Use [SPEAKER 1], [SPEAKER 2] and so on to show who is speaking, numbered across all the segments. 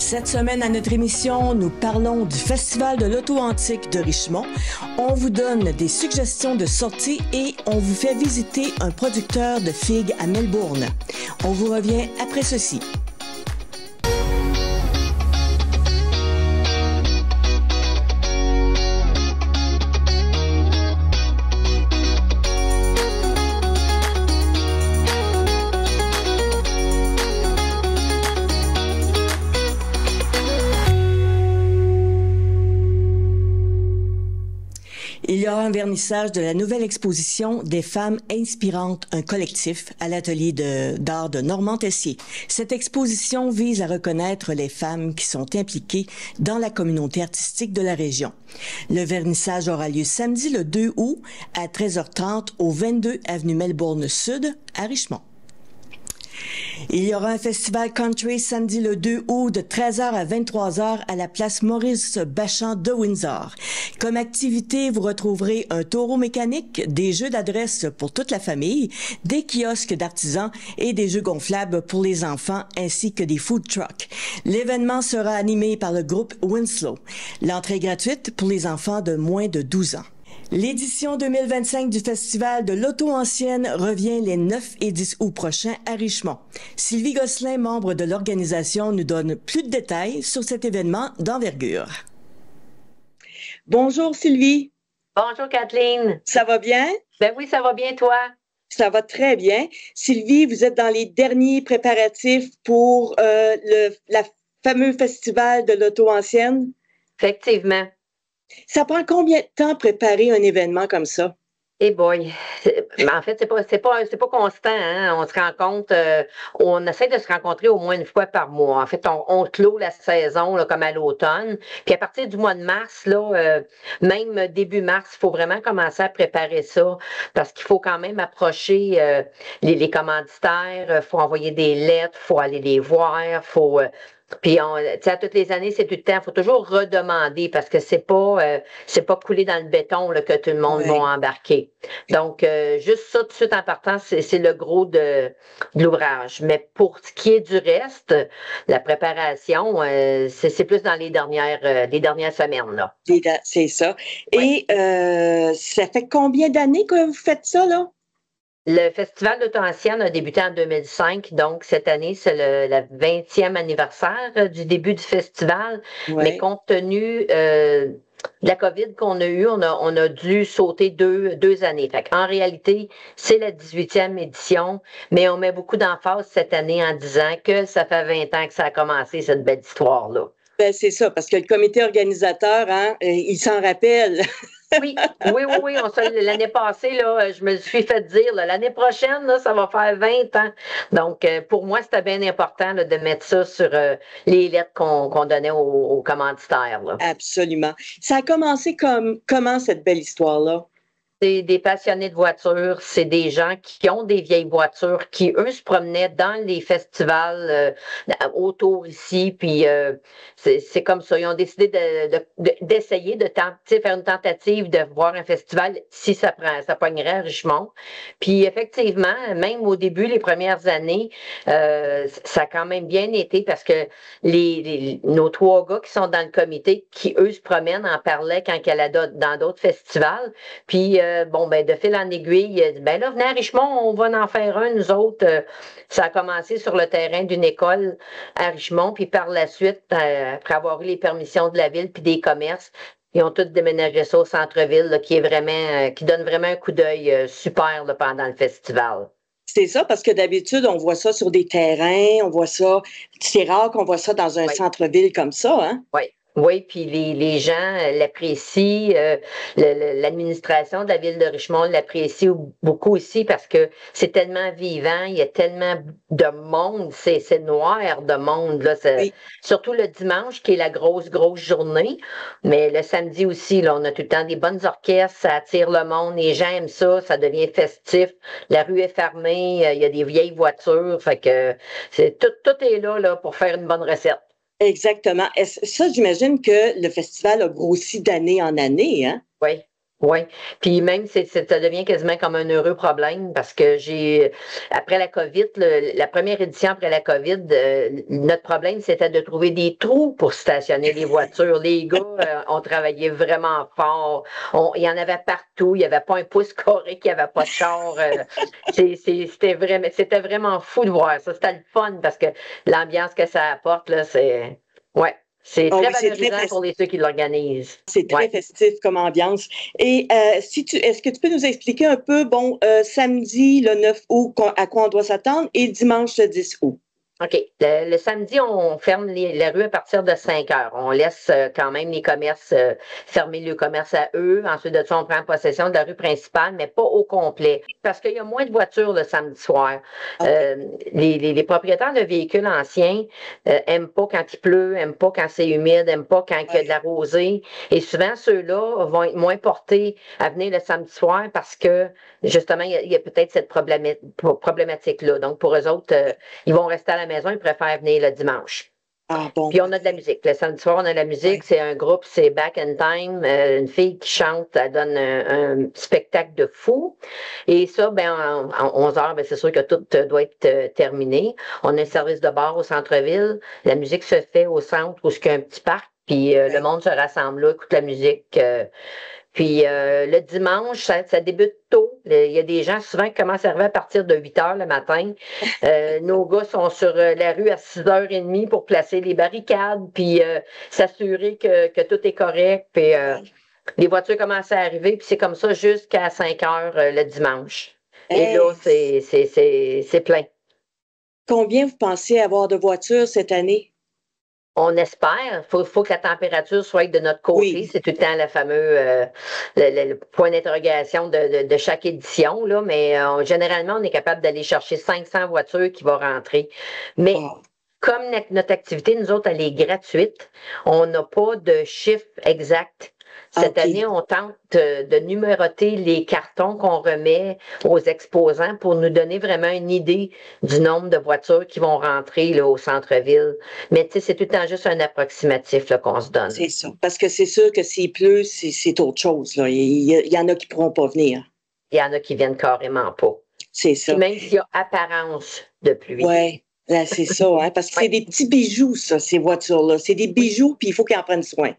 [SPEAKER 1] Cette semaine, à notre émission, nous parlons du Festival de l'Auto Antique de Richmond. On vous donne des suggestions de sorties et on vous fait visiter un producteur de figues à Melbourne. On vous revient après ceci. Il y aura un vernissage de la nouvelle exposition des femmes inspirantes, un collectif à l'atelier d'art de Normand-Tessier. Cette exposition vise à reconnaître les femmes qui sont impliquées dans la communauté artistique de la région. Le vernissage aura lieu samedi le 2 août à 13h30 au 22 avenue Melbourne Sud à Richmond. Il y aura un festival country samedi le 2 août de 13h à 23h à la place Maurice Bachand de Windsor. Comme activité, vous retrouverez un taureau mécanique, des jeux d'adresse pour toute la famille, des kiosques d'artisans et des jeux gonflables pour les enfants ainsi que des food trucks. L'événement sera animé par le groupe Winslow. L'entrée est gratuite pour les enfants de moins de 12 ans. L'édition 2025 du Festival de l'Auto Ancienne revient les 9 et 10 août prochains à Richmond. Sylvie Gosselin, membre de l'organisation, nous donne plus de détails sur cet événement d'envergure. Bonjour Sylvie.
[SPEAKER 2] Bonjour Kathleen.
[SPEAKER 1] Ça va bien?
[SPEAKER 2] Ben oui, ça va bien toi?
[SPEAKER 1] Ça va très bien. Sylvie, vous êtes dans les derniers préparatifs pour la fameux Festival de l'Auto Ancienne?
[SPEAKER 2] Effectivement.
[SPEAKER 1] Ça prend combien de temps préparer un événement comme ça?
[SPEAKER 2] Eh boy, en fait, c'est pas constant, hein? On se rencontre, on essaie de se rencontrer au moins une fois par mois. En fait, on clôt la saison là, comme à l'automne. Puis à partir du mois de mars, là, même début mars, il faut vraiment commencer à préparer ça parce qu'il faut quand même approcher les commanditaires, il faut envoyer des lettres, il faut aller les voir, puis à toutes les années, c'est tout le temps. Il faut toujours redemander parce que c'est pas coulé dans le béton là, que tout le monde va embarquer. Donc, juste ça, tout de suite en partant, c'est le gros de l'ouvrage. Mais pour ce qui est du reste, la préparation, c'est plus dans les dernières semaines. Là.
[SPEAKER 1] C'est ça. Et ça fait combien d'années que vous faites ça, là?
[SPEAKER 2] Le Festival d'Auto Ancienne a débuté en 2005, donc cette année, c'est le 20e anniversaire du début du festival. Ouais. Mais compte tenu de la COVID qu'on a eue, on a dû sauter deux années. Fait en réalité, c'est la 18e édition, mais on met beaucoup d'emphase cette année en disant que ça fait 20 ans que ça a commencé, cette belle histoire-là.
[SPEAKER 1] Ben, c'est ça, parce que le comité organisateur, hein, il s'en rappelle.
[SPEAKER 2] Oui. L'année passée, là, je me suis fait dire, l'année prochaine, là, ça va faire 20 ans. Donc, pour moi, c'était bien important là, de mettre ça sur les lettres qu'on donnait aux commanditaires. Là.
[SPEAKER 1] Absolument. Ça a commencé comment cette belle histoire-là?
[SPEAKER 2] C'est des passionnés de voitures, c'est des gens qui ont des vieilles voitures, qui, eux, se promenaient dans les festivals autour ici, puis c'est comme ça. Ils ont décidé d'essayer de faire une tentative de voir un festival si ça pognerait à Richmond. Puis effectivement, même au début, les premières années, ça a quand même bien été parce que nos 3 gars qui sont dans le comité, qui, eux, se promènent, en parlaient quand elle allait dans d'autres festivals, puis de fil en aiguille, là, venez à Richmond, on va en faire un, nous autres. Ça a commencé sur le terrain d'une école à Richmond, puis par la suite, après avoir eu les permissions de la ville puis des commerces, ils ont tous déménagé ça au centre-ville, là, qui donne vraiment un coup d'œil super là, pendant le festival.
[SPEAKER 1] C'est ça, parce que d'habitude, on voit ça sur des terrains, on voit ça, c'est rare qu'on voit ça dans un centre-ville comme ça, hein?
[SPEAKER 2] Oui. Oui, puis les gens l'apprécient, l'administration de la ville de Richmond l'apprécie beaucoup aussi parce que c'est tellement vivant, il y a tellement de monde, c'est noir de monde, là, surtout le dimanche qui est la grosse journée, mais le samedi aussi, là, on a tout le temps des bonnes orchestres, ça attire le monde, les gens aiment ça, ça devient festif, la rue est fermée, il y a des vieilles voitures, fait que tout est là pour faire une bonne recette.
[SPEAKER 1] Exactement. Ça, j'imagine que le festival a grossi d'année en année, hein?
[SPEAKER 2] Oui. Oui, puis même ça devient quasiment comme un heureux problème parce que après la COVID, la première édition après la COVID, notre problème c'était de trouver des trous pour stationner les voitures. Les gars ont travaillé vraiment fort. Il y en avait partout. Il n'y avait pas un pouce carré qui avait pas de char. C'était vraiment fou de voir ça. C'était le fun parce que l'ambiance que ça apporte là, ouais. C'est
[SPEAKER 1] Oh
[SPEAKER 2] très
[SPEAKER 1] oui, c'est très
[SPEAKER 2] valorisant pour ceux qui l'organisent.
[SPEAKER 1] c'est très
[SPEAKER 2] Ouais.
[SPEAKER 1] festif comme ambiance. Et est-ce que tu peux nous expliquer un peu, bon, samedi le 9 août, à quoi on doit s'attendre et dimanche le 10 août?
[SPEAKER 2] OK. Le samedi, on ferme les rues à partir de 5 heures. On laisse quand même les commerces fermer le commerce à eux. Ensuite de ça, on prend possession de la rue principale, mais pas au complet. Parce qu'il y a moins de voitures le samedi soir.
[SPEAKER 1] OK.
[SPEAKER 2] Les propriétaires de véhicules anciens aiment pas quand il pleut, aiment pas quand c'est humide, aiment pas quand il y a de
[SPEAKER 1] Ouais.
[SPEAKER 2] la rosée. Et souvent, ceux-là vont être moins portés à venir le samedi soir parce que, justement, il y a peut-être cette problématique-là. Donc, pour eux autres, ils vont rester à la maison, ils préfèrent venir le dimanche.
[SPEAKER 1] Ah bon,
[SPEAKER 2] Puis on a de la
[SPEAKER 1] parfait.
[SPEAKER 2] musique. Le samedi soir, on a de la musique.
[SPEAKER 1] Ouais.
[SPEAKER 2] C'est un groupe, c'est Back in Time. Une fille qui chante, elle donne un spectacle de fou. Et ça, ben, en 11 heures, ben, c'est sûr que tout doit être terminé. On a un service de bar au centre-ville. La musique se fait au centre où il y a un petit parc. Puis le
[SPEAKER 1] Ouais.
[SPEAKER 2] monde se rassemble là, écoute la musique. Puis le dimanche, ça débute tôt. Il y a des gens souvent qui commencent à arriver à partir de 8 heures le matin. Nos gars sont sur la rue à 6h30 pour placer les barricades, puis s'assurer que tout est correct. Puis les voitures commencent à arriver, puis c'est comme ça jusqu'à 5 heures le dimanche. Et là,
[SPEAKER 1] Hey,
[SPEAKER 2] c'est plein.
[SPEAKER 1] combien vous pensez avoir de voitures cette année?
[SPEAKER 2] On espère. Faut que la température soit de notre côté.
[SPEAKER 1] Oui.
[SPEAKER 2] C'est tout le temps le fameux le point d'interrogation de chaque édition, là. Mais généralement, on est capable d'aller chercher 500 voitures qui vont rentrer. Mais
[SPEAKER 1] Wow.
[SPEAKER 2] comme notre activité, nous autres, elle est gratuite, on n'a pas de chiffre exact. Cette
[SPEAKER 1] OK.
[SPEAKER 2] année, on tente de numéroter les cartons qu'on remet aux exposants pour nous donner vraiment une idée du nombre de voitures qui vont rentrer là, au centre-ville. Mais tu sais, c'est tout le temps juste un approximatif là, qu'on se donne.
[SPEAKER 1] C'est ça. Parce que c'est sûr que s'il pleut, c'est autre chose, là. Il y en a qui pourront pas venir.
[SPEAKER 2] Il y en a qui viennent carrément pas.
[SPEAKER 1] C'est
[SPEAKER 2] Puis
[SPEAKER 1] ça.
[SPEAKER 2] même s'il y a apparence de pluie.
[SPEAKER 1] Ouais. Là, c'est ça, hein. Parce que
[SPEAKER 2] Oui,
[SPEAKER 1] c'est des petits bijoux, ça, ces voitures-là. C'est des
[SPEAKER 2] oui.
[SPEAKER 1] bijoux, puis il faut qu'ils en prennent soin.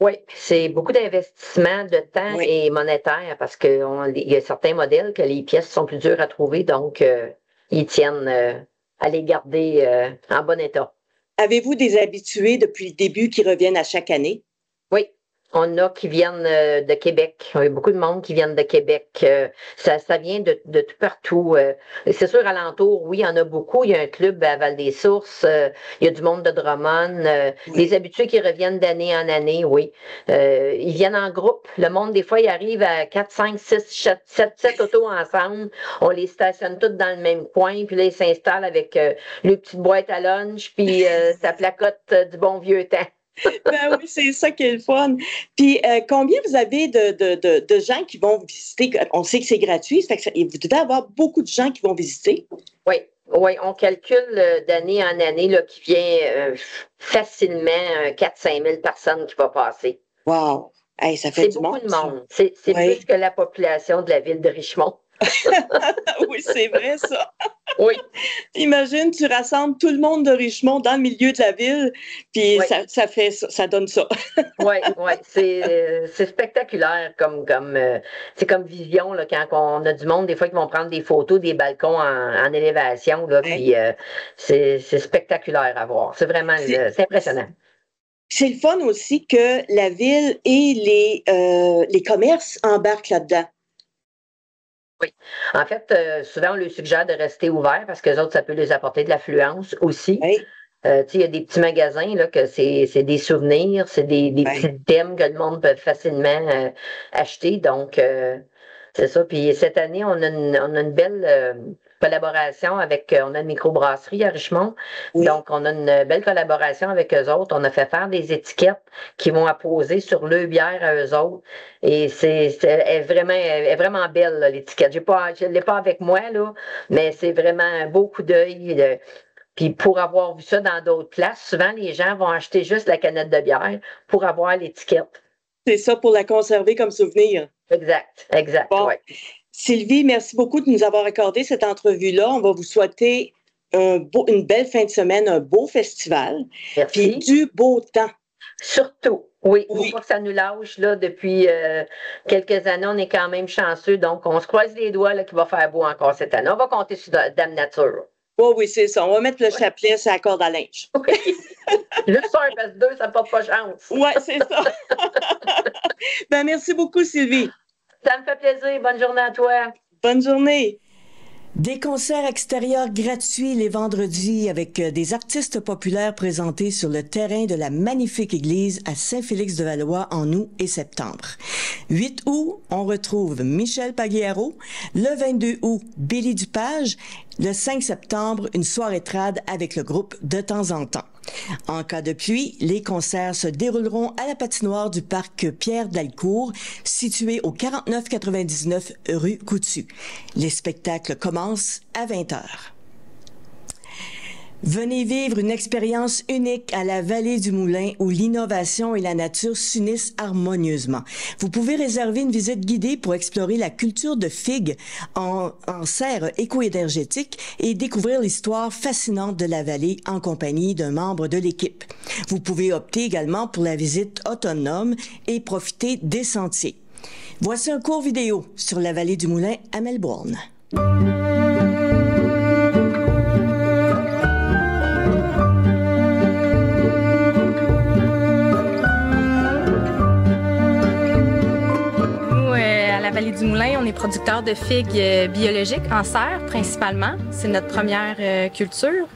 [SPEAKER 2] Oui, c'est beaucoup d'investissement de temps
[SPEAKER 1] Oui.
[SPEAKER 2] et monétaire parce qu'il y a certains modèles que les pièces sont plus dures à trouver, donc ils tiennent à les garder en bon état.
[SPEAKER 1] Avez-vous des habitués depuis le début qui reviennent à chaque année?
[SPEAKER 2] Oui, on a qui viennent de Québec. Il y a beaucoup de monde qui viennent de Québec. Ça vient de tout partout. C'est sûr, alentour, oui, il y en a beaucoup. Il y a un club à Val-des-Sources. Il y a du monde de Drummond. Les
[SPEAKER 1] Oui.
[SPEAKER 2] habitués qui reviennent d'année en année, oui. Ils viennent en groupe. Le monde, des fois, il arrive à 4, 5, 6, 7 autos ensemble. On les stationne toutes dans le même coin. Puis là, ils s'installent avec le petite boîte à lunch, puis sa placote du bon vieux temps.
[SPEAKER 1] Ben oui, c'est ça qui est le fun. Puis, combien vous avez de gens qui vont visiter? On sait que c'est gratuit, ça fait que vous devez avoir beaucoup de gens qui vont visiter.
[SPEAKER 2] Oui, oui, on calcule d'année en année là, qui vient facilement 4-5 000 personnes qui vont passer.
[SPEAKER 1] Wow! Hey, ça fait
[SPEAKER 2] C'est
[SPEAKER 1] du
[SPEAKER 2] beaucoup
[SPEAKER 1] monde,
[SPEAKER 2] de
[SPEAKER 1] ça.
[SPEAKER 2] monde. C'est plus
[SPEAKER 1] Oui.
[SPEAKER 2] que la population de la ville de Richmond.
[SPEAKER 1] Oui, c'est vrai, ça.
[SPEAKER 2] Oui,
[SPEAKER 1] Imagine, tu rassembles tout le monde de Richmond dans le milieu de la ville, puis
[SPEAKER 2] oui,
[SPEAKER 1] ça fait ça, ça donne ça.
[SPEAKER 2] oui, oui. C'est spectaculaire c'est comme vision là, quand on a du monde, des fois, qui vont prendre des photos des balcons en élévation, là,
[SPEAKER 1] Ouais.
[SPEAKER 2] puis c'est spectaculaire à voir. C'est vraiment
[SPEAKER 1] C'est
[SPEAKER 2] c'est impressionnant.
[SPEAKER 1] c'est le fun aussi que la ville et les commerces embarquent là-dedans.
[SPEAKER 2] Oui. En fait, souvent, on leur suggère de rester ouvert parce que les autres, ça peut les apporter de l'affluence aussi.
[SPEAKER 1] Oui,
[SPEAKER 2] Tu sais, il y a des petits magasins, là, que c'est des souvenirs, c'est des
[SPEAKER 1] oui.
[SPEAKER 2] petits thèmes que le monde peut facilement acheter. Donc, c'est ça. Puis cette année, on a une belle collaboration avec, on a une microbrasserie à Richmond.
[SPEAKER 1] Oui.
[SPEAKER 2] Donc, on a une belle collaboration avec eux autres. On a fait faire des étiquettes qui vont apposer sur le bière à eux autres. Et elle est vraiment belle, là, l'étiquette. Je l'ai pas avec moi, là, mais c'est vraiment un beau coup d'œil. Puis pour avoir vu ça dans d'autres places, souvent les gens vont acheter juste la canette de bière pour avoir l'étiquette.
[SPEAKER 1] C'est ça pour la conserver comme souvenir.
[SPEAKER 2] Exact, exact,
[SPEAKER 1] Bon.
[SPEAKER 2] ouais.
[SPEAKER 1] Sylvie, merci beaucoup de nous avoir accordé cette entrevue-là. On va vous souhaiter une belle fin de semaine, un beau festival.
[SPEAKER 2] Merci.
[SPEAKER 1] Puis du beau temps.
[SPEAKER 2] Surtout, oui.
[SPEAKER 1] Oui.
[SPEAKER 2] Faut pas que ça nous lâche, là, depuis quelques années, on est quand même chanceux, donc on se croise les doigts là, qu'il va faire beau encore cette année. On va compter sur Dame Nature.
[SPEAKER 1] Oh, oui, c'est ça. On va mettre le chapelet sur la corde à linge.
[SPEAKER 2] Oui. Juste un, parce que deux, ça ne porte pas chance.
[SPEAKER 1] Oui, c'est ça. Ben, merci beaucoup, Sylvie.
[SPEAKER 2] Ça me fait plaisir. Bonne journée à toi.
[SPEAKER 1] Bonne journée. Des concerts extérieurs gratuits les vendredis avec des artistes populaires présentés sur le terrain de la magnifique église à Saint-Félix-de-Valois en août et septembre. 8 août, on retrouve Michel Pagliaro. Le 22 août, Billy Dupage. Le 5 septembre, une soirée trad avec le groupe De temps en temps. En cas de pluie, les concerts se dérouleront à la patinoire du parc Pierre Dalcourt, situé au 4999 rue Coutu. Les spectacles commencent à 20h. Venez vivre une expérience unique à la Vallée du Moulin où l'innovation et la nature s'unissent harmonieusement. Vous pouvez réserver une visite guidée pour explorer la culture de figues en serre éco-énergétique et découvrir l'histoire fascinante de la vallée en compagnie d'un membre de l'équipe. Vous pouvez opter également pour la visite autonome et profiter des sentiers. Voici un court vidéo sur la Vallée du Moulin à Melbourne.
[SPEAKER 3] Vallée du Moulin, on est producteur de figues biologiques en serre principalement. C'est notre première culture.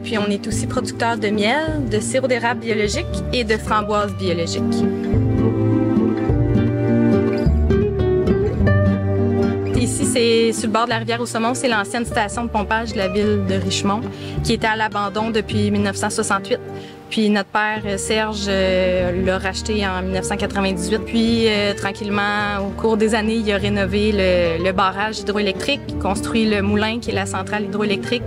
[SPEAKER 3] Puis on est aussi producteur de miel, de sirop d'érable biologique et de framboises biologiques. Ici, c'est sur le bord de la rivière au Saumon, c'est l'ancienne station de pompage de la ville de Richmond qui était à l'abandon depuis 1968. Puis notre père, Serge, l'a racheté en 1998. Puis tranquillement, au cours des années, il a rénové le barrage hydroélectrique, construit le moulin qui est la centrale hydroélectrique.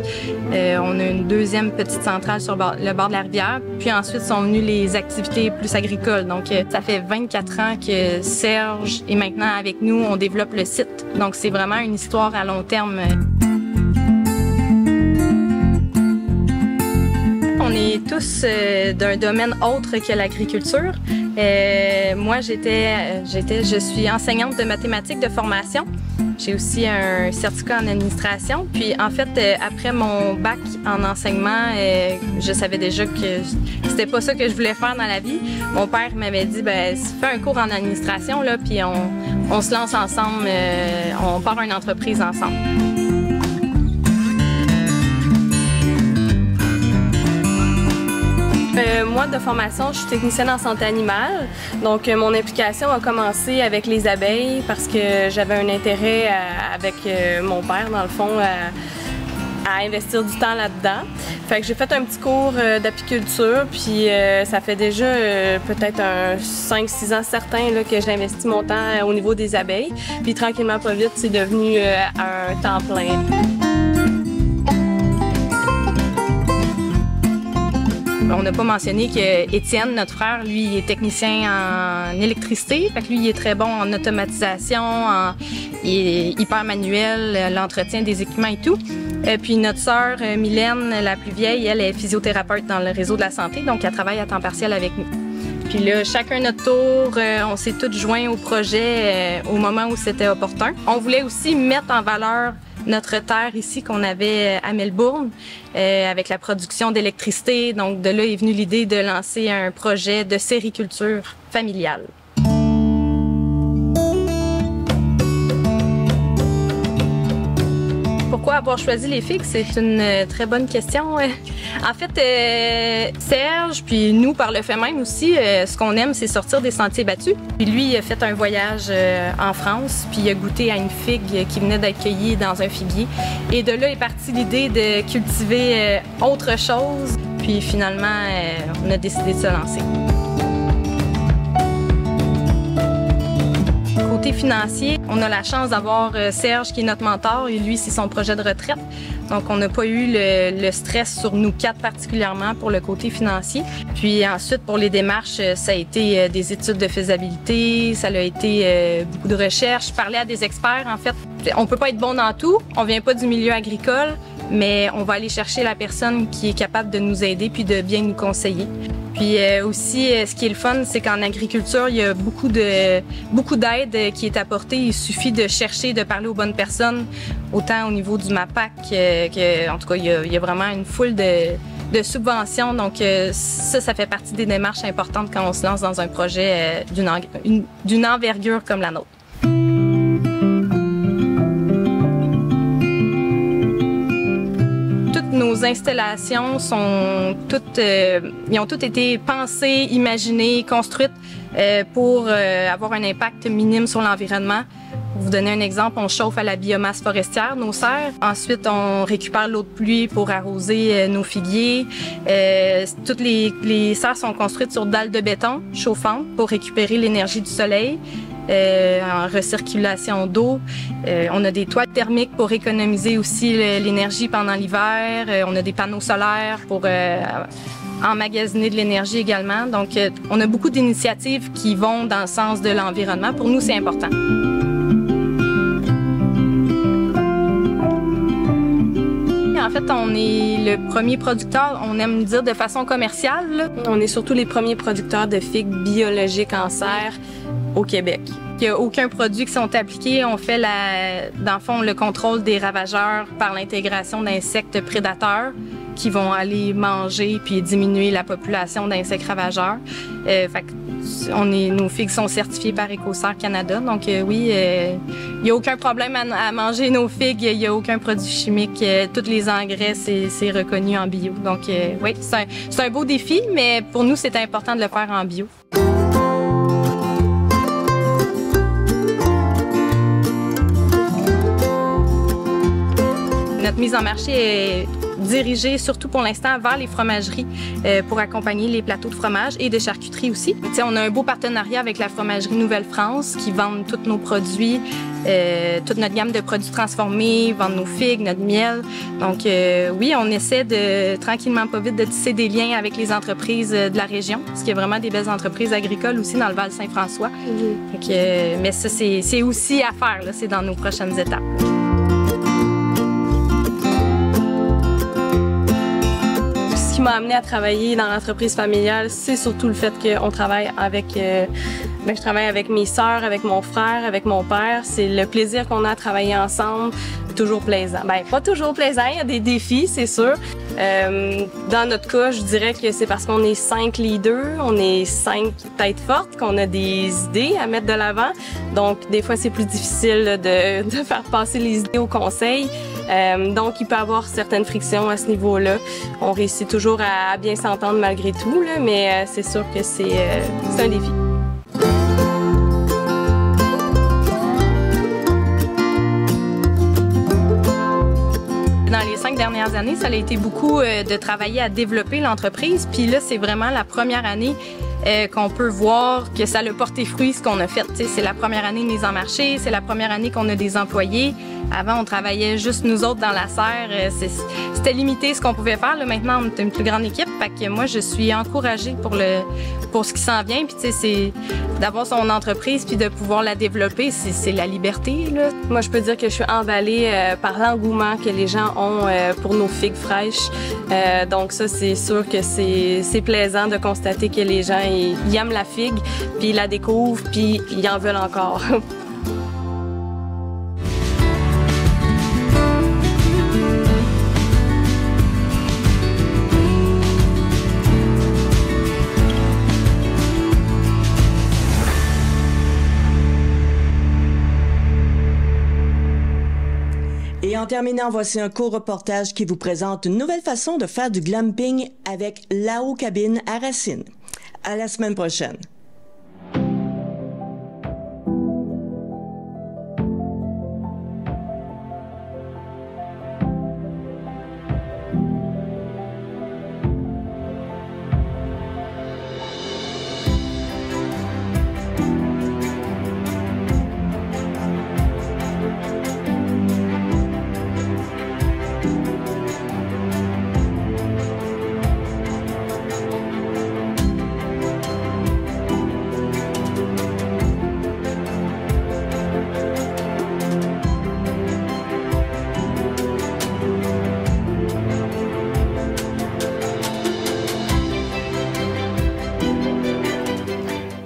[SPEAKER 3] On a une deuxième petite centrale sur le bord de la rivière. Puis ensuite sont venues les activités plus agricoles. Donc ça fait 24 ans que Serge est maintenant avec nous. On développe le site. Donc c'est vraiment une histoire à long terme. On est tous d'un domaine autre que l'agriculture. Moi, je suis enseignante de mathématiques de formation. J'ai aussi un certificat en administration. Puis, en fait, après mon bac en enseignement, je savais déjà que c'était pas ça que je voulais faire dans la vie. Mon père m'avait dit, ben, fais un cours en administration, là, puis on se lance ensemble, on part une entreprise ensemble. Moi, de formation, je suis technicienne en santé animale. Donc, mon implication a commencé avec les abeilles parce que j'avais un intérêt avec mon père, dans le fond, à investir du temps là-dedans. Fait que j'ai fait un petit cours d'apiculture, puis ça fait déjà peut-être 5-6 ans certains là, que j'ai investi mon temps au niveau des abeilles. Puis tranquillement, pas vite, c'est devenu un temps plein. On n'a pas mentionné que Étienne, notre frère, lui, il est technicien en électricité. Fait que lui, il est très bon en automatisation, il est hyper manuel, l'entretien des équipements et tout. Puis notre sœur, Mylène, la plus vieille, elle est physiothérapeute dans le réseau de la santé, donc elle travaille à temps partiel avec nous. Puis là, chacun notre tour, on s'est tous joints au projet au moment où c'était opportun. On voulait aussi mettre en valeur notre terre ici qu'on avait à Melbourne avec la production d'électricité. Donc de là est venue l'idée de lancer un projet de sériculture familiale. Pourquoi avoir choisi les figues? C'est une très bonne question. En fait, Serge, puis nous, par le fait même aussi, ce qu'on aime, c'est sortir des sentiers battus. Puis lui, il a fait un voyage en France, puis il a goûté à une figue qui venait d'être cueillie dans un figuier. Et de là est partie l'idée de cultiver autre chose. Puis finalement, on a décidé de se lancer. côté financier, on a la chance d'avoir Serge qui est notre mentor et lui, c'est son projet de retraite. Donc, on n'a pas eu le stress sur nous quatre particulièrement pour le côté financier. Puis ensuite, pour les démarches, ça a été des études de faisabilité, ça a été beaucoup de recherches, parler à des experts en fait. On peut pas être bon dans tout, on vient pas du milieu agricole, mais on va aller chercher la personne qui est capable de nous aider puis de bien nous conseiller. Puis aussi, ce qui est le fun, c'est qu'en agriculture, il y a beaucoup d'aide qui est apportée. Il suffit de chercher, de parler aux bonnes personnes, autant au niveau du MAPAC en tout cas, il y a vraiment une foule de subventions. Donc ça fait partie des démarches importantes quand on se lance dans un projet d'une envergure comme la nôtre. Nos installations sont ils ont toutes été pensées, imaginées, construites pour avoir un impact minime sur l'environnement. Pour vous donner un exemple, on chauffe à la biomasse forestière nos serres. Ensuite, on récupère l'eau de pluie pour arroser nos figuiers. Toutes les serres sont construites sur dalles de béton chauffantes pour récupérer l'énergie du soleil. En recirculation d'eau. On a des toiles thermiques pour économiser aussi l'énergie pendant l'hiver. On a des panneaux solaires pour emmagasiner de l'énergie également. Donc, on a beaucoup d'initiatives qui vont dans le sens de l'environnement. Pour nous, c'est important. En fait, on est le premier producteur, on aime dire de façon commerciale, là. On est surtout les premiers producteurs de figues biologiques en serre au Québec. Il n'y a aucun produit qui sont appliqués. On fait dans le fond le contrôle des ravageurs par l'intégration d'insectes prédateurs qui vont aller manger puis diminuer la population d'insectes ravageurs. Nos figues sont certifiées par EcoSerre Canada. Donc oui, il n'y a aucun problème à manger nos figues. Il n'y a aucun produit chimique. Tous les engrais, c'est reconnu en bio. Donc oui, c'est un beau défi, mais pour nous, c'est important de le faire en bio. Notre mise en marché est dirigée surtout pour l'instant vers les fromageries pour accompagner les plateaux de fromage et de charcuterie aussi. T'sais, on a un beau partenariat avec la fromagerie Nouvelle-France qui vendent tous nos produits, toute notre gamme de produits transformés, vendent nos figues, notre miel. Donc oui, on essaie de tranquillement pas vite de tisser des liens avec les entreprises de la région, parce qu'il y a vraiment des belles entreprises agricoles aussi dans le Val-Saint-François. Mais ça, c'est aussi à faire, là, c'est dans nos prochaines étapes. Ce qui m'a amené à travailler dans l'entreprise familiale, c'est surtout le fait qu'on travaille je travaille avec mes sœurs, avec mon frère, avec mon père. C'est le plaisir qu'on a à travailler ensemble, toujours plaisant. Ben, pas toujours plaisant, il y a des défis, c'est sûr. Dans notre cas, je dirais que c'est parce qu'on est 5 leaders, on est 5 têtes fortes, qu'on a des idées à mettre de l'avant. Donc, des fois, c'est plus difficile de faire passer les idées au conseil. Donc, il peut y avoir certaines frictions à ce niveau-là. On réussit toujours à bien s'entendre malgré tout, là, mais c'est sûr que c'est un défi. Dans les 5 dernières années, ça a été beaucoup de travailler à développer l'entreprise. Puis là, c'est vraiment la première année qu'on peut voir que ça a porté fruit ce qu'on a fait. C'est la première année de mise en marché, c'est la première année qu'on a des employés. Avant, on travaillait juste nous autres dans la serre. C'était limité ce qu'on pouvait faire. Là, maintenant, on est une plus grande équipe. Fait que moi, je suis encouragée pour ce qui s'en vient. Puis, c'est d'avoir son entreprise puis de pouvoir la développer, c'est la liberté, là. Moi, je peux dire que je suis emballée par l'engouement que les gens ont pour nos figues fraîches. Donc ça, c'est sûr que c'est plaisant de constater que les gens ils aiment la figue, puis ils la découvrent, puis ils en veulent encore.
[SPEAKER 1] Et en terminant, voici un court reportage qui vous présente une nouvelle façon de faire du glamping avec Lao Cabine à Racine. À la semaine prochaine.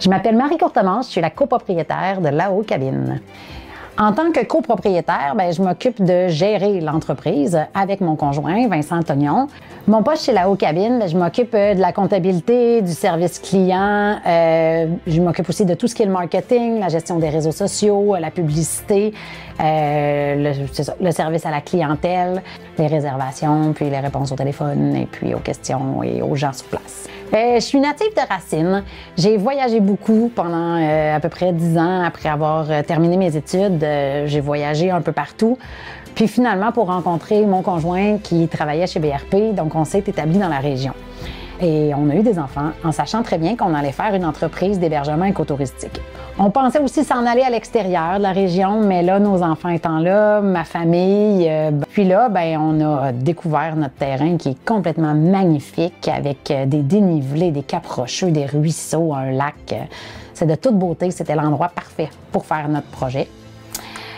[SPEAKER 4] Je m'appelle Marie Courtemanche, je suis la copropriétaire de La Haute Cabine. En tant que copropriétaire, je m'occupe de gérer l'entreprise avec mon conjoint, Vincent Tognon. Mon poste chez La Haute Cabine, je m'occupe de la comptabilité, du service client, je m'occupe aussi de tout ce qui est le marketing, la gestion des réseaux sociaux, la publicité, le service à la clientèle, les réservations, puis les réponses au téléphone, et puis aux questions et aux gens sur place. Je suis native de Racine. J'ai voyagé beaucoup pendant à peu près 10 ans après avoir terminé mes études. J'ai voyagé un peu partout. Puis finalement, pour rencontrer mon conjoint qui travaillait chez BRP, donc on s'est établi dans la région. Et on a eu des enfants en sachant très bien qu'on allait faire une entreprise d'hébergement écotouristique. On pensait aussi s'en aller à l'extérieur de la région, mais là, nos enfants étant là, ma famille, puis là, on a découvert notre terrain qui est complètement magnifique avec des dénivelés, des caps rocheux, des ruisseaux, un lac. C'est de toute beauté, c'était l'endroit parfait pour faire notre projet.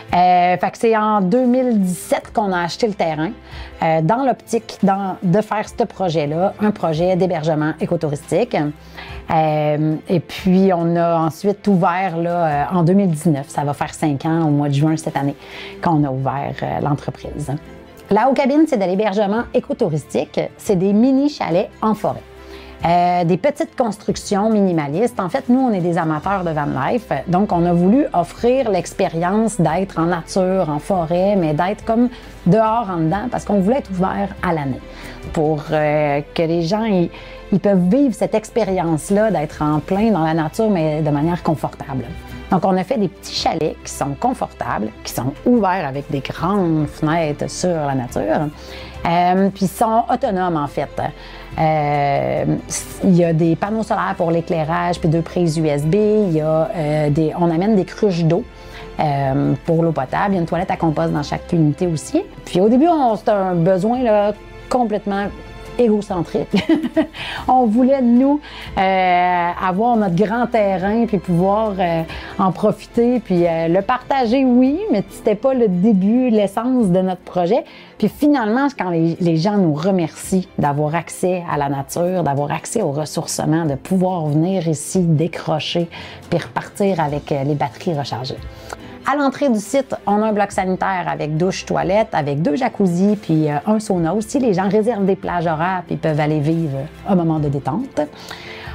[SPEAKER 4] Fait que c'est en 2017 qu'on a acheté le terrain dans l'optique de faire ce projet-là, un projet d'hébergement écotouristique. Et puis, on a ensuite ouvert là, en 2019, ça va faire 5 ans au mois de juin cette année, qu'on a ouvert l'entreprise. La Haute Cabine, c'est de l'hébergement écotouristique, c'est des mini-chalets en forêt. Des petites constructions minimalistes. En fait, nous, on est des amateurs de van life, donc on a voulu offrir l'expérience d'être en nature, en forêt, mais d'être comme dehors, en dedans, parce qu'on voulait être ouvert à l'année pour que les gens ils peuvent vivre cette expérience-là d'être en plein dans la nature, mais de manière confortable. Donc, on a fait des petits chalets qui sont confortables, qui sont ouverts avec des grandes fenêtres sur la nature, puis ils sont autonomes, en fait. Il y a des panneaux solaires pour l'éclairage, puis 2 prises USB. On amène des cruches d'eau pour l'eau potable. Il y a une toilette à compost dans chaque unité aussi. Puis au début, c'était un besoin là, complètement égocentrique. On voulait, nous, avoir notre grand terrain puis pouvoir en profiter puis le partager, oui, mais c'était pas le début, l'essence de notre projet. Puis finalement, quand les gens nous remercient d'avoir accès à la nature, d'avoir accès au ressourcement, de pouvoir venir ici décrocher puis repartir avec les batteries rechargées. À l'entrée du site, on a un bloc sanitaire avec douche, toilette, avec 2 jacuzzis puis un sauna aussi. Les gens réservent des plages horaires puis peuvent aller vivre un moment de détente.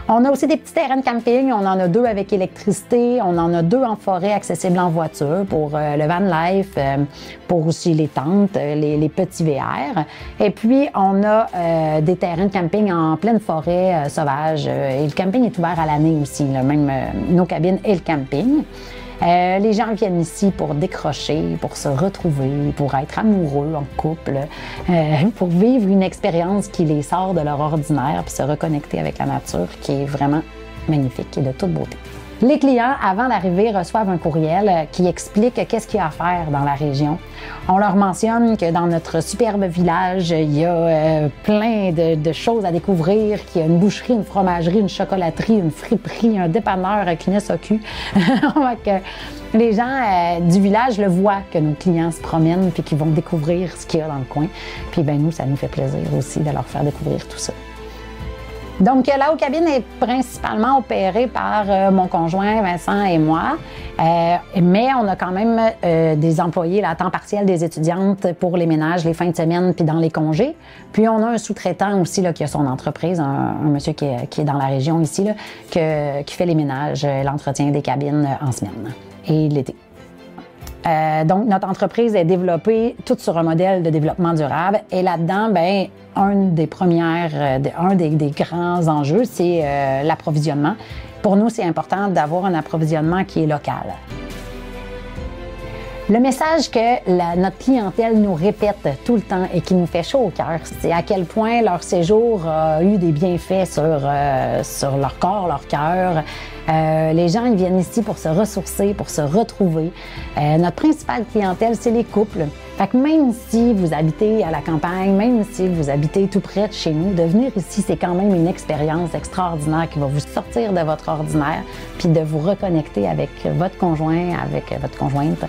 [SPEAKER 4] On a aussi des petits terrains de camping. On en a 2 avec électricité. On en a 2 en forêt accessibles en voiture pour le van life, pour aussi les tentes, les petits VR. Et puis, on a des terrains de camping en pleine forêt sauvage. Et le camping est ouvert à l'année aussi, là, même nos cabines et le camping. Les gens viennent ici pour décrocher, pour se retrouver, pour être amoureux en couple, pour vivre une expérience qui les sort de leur ordinaire puis se reconnecter avec la nature qui est vraiment magnifique et de toute beauté. Les clients, avant d'arriver, reçoivent un courriel qui explique qu'est-ce qu'il y a à faire dans la région. On leur mentionne que dans notre superbe village, il y a plein de choses à découvrir, qu'il y a une boucherie, une fromagerie, une chocolaterie, une friperie, un dépanneur avec une SAQ. Les gens du village le voient que nos clients se promènent puis qu'ils vont découvrir ce qu'il y a dans le coin. Puis nous, ça nous fait plaisir aussi de leur faire découvrir tout ça. Donc, La Haute Cabine est principalement opérée par mon conjoint Vincent et moi, mais on a quand même des employés là, à temps partiel, des étudiantes pour les ménages, les fins de semaine, puis dans les congés. Puis on a un sous-traitant aussi là, qui a son entreprise, un monsieur qui est dans la région ici, là, qui fait les ménages, l'entretien des cabines en semaine et l'été. Donc, notre entreprise est développée toute sur un modèle de développement durable. Et là-dedans, un des grands enjeux, c'est l'approvisionnement. Pour nous, c'est important d'avoir un approvisionnement qui est local. Le message que notre clientèle nous répète tout le temps et qui nous fait chaud au cœur, c'est à quel point leur séjour a eu des bienfaits sur leur corps, leur cœur. Les gens ils viennent ici pour se ressourcer, pour se retrouver. Notre principale clientèle, c'est les couples. Fait que même si vous habitez à la campagne, même si vous habitez tout près de chez nous, de venir ici, c'est quand même une expérience extraordinaire qui va vous sortir de votre ordinaire puis de vous reconnecter avec votre conjoint, avec votre conjointe,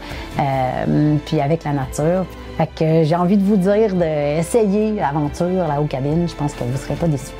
[SPEAKER 4] puis avec la nature. Fait que j'ai envie de vous dire d'essayer l'aventure La Haute Cabine. Je pense que vous ne serez pas déçus.